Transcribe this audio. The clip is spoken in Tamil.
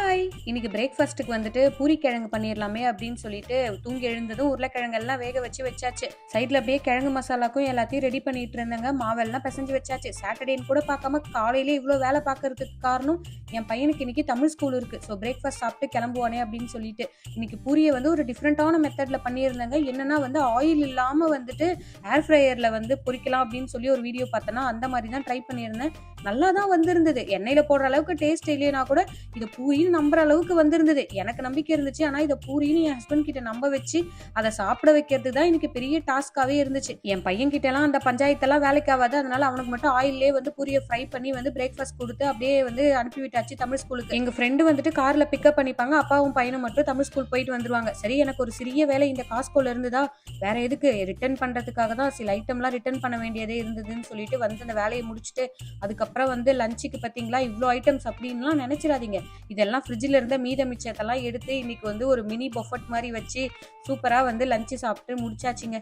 ஹாய்! இன்னைக்கு பிரேக்ஃபாஸ்ட்டுக்கு வந்துட்டு பூரி கிழங்கு பண்ணிரலாமே அப்படின்னு சொல்லிட்டு, தூங்கி எழுந்ததும் உருளைக்கிழங்கு எல்லாம் வேக வச்சாச்சு. சைட்ல அப்படியே கிழங்கு மசாலாக்கும் எல்லாத்தையும் ரெடி பண்ணிட்டு இருந்தேங்க. மாவெல்லாம் பெசஞ்சு வச்சாச்சு. சாட்டர்டேன்னு கூட பார்க்காம காலையிலே இவ்ளோ வேலை பார்க்கறதுக்கு காரணம், என் பையனுக்கு இன்னைக்கு தமிழ் ஸ்கூல் இருக்கு. ஸோ பிரேக்ஃபாஸ்ட் சாப்பிட்டு கிளம்புவானே அப்படின்னு சொல்லிட்டு, இன்னைக்கு பூரிய வந்து ஒரு டிஃப்ரெண்டான மெத்தட்ல பண்ணியிருந்தேங்க. என்னன்னா வந்து ஆயில் இல்லாம வந்துட்டு ஏர் ஃப்ரையர்ல வந்து பொரிக்கலாம் அப்படின்னு சொல்லி ஒரு வீடியோ பார்த்தேன்னா, அந்த மாரி தான் ட்ரை பண்ணியிருந்தேன். நல்லா தான் வந்திருந்தது. எண்ணெயில போடுற அளவுக்கு டேஸ்ட் இல்லைனா கூட, இது பூரின்னு நம்புற அளவுக்கு வந்திருந்தது. எனக்கு நம்பிக்கை இருந்துச்சு. ஆனா இத பூரின்னு என் ஹஸ்பண்ட் கிட்ட நம்ப வச்சு, அத சாப்பிட வைக்கிறது தான் எனக்கு பெரிய டாஸ்க்காவே இருந்துச்சு. என் பையன் கிட்டலாம் அந்த பஞ்சாயத்தெல்லாம் வேலைக்கு ஆவாது. அதனால அவனுக்கு மட்டும் ஆயில்லயே வந்து பூரிய ஃப்ரை பண்ணி வந்து பிரேக்ஃபாஸ்ட் குடுத்து அப்படியே வந்து அனுப்பி விட்டாச்சு தமிழ் ஸ்கூலுக்கு. எங்க ஃப்ரெண்ட் வந்துட்டு கார்ல பிக்கப் பண்ணிப்பாங்க. அப்பாவும் பையனும் மட்டும் தமிழ் ஸ்கூல் போயிட்டு வந்துருவாங்க. சரி எனக்கு ஒரு சிறிய வேலை இந்த காஸ்கோல இருந்ததா, வேற எதுக்கு ரிட்டர்ன் பண்றதுக்காக தான் சில ஐட்டம்லாம் ரிட்டர்ன் பண்ண வேண்டியதே இருந்ததுன்னு சொல்லிட்டு வந்து அந்த வேலைய முடிச்சுட்டு, அதுக்கப்புறம் வந்து லஞ்சுக்கு பார்த்தீங்களா, இவ்ளோ ஐட்டம்ஸ் அப்படின்லாம் நெனச்சிராதீங்க. இதெல்லாம் ஃப்ரிட்ஜ்ல இருந்த மீத மிச்சத்தெல்லாம் எடுத்து இன்னைக்கு வந்து ஒரு மினி பஃபட் மாரி வச்சு சூப்பரா வந்து லஞ்ச் சாப்பிட்டு முடிச்சாச்சுங்க.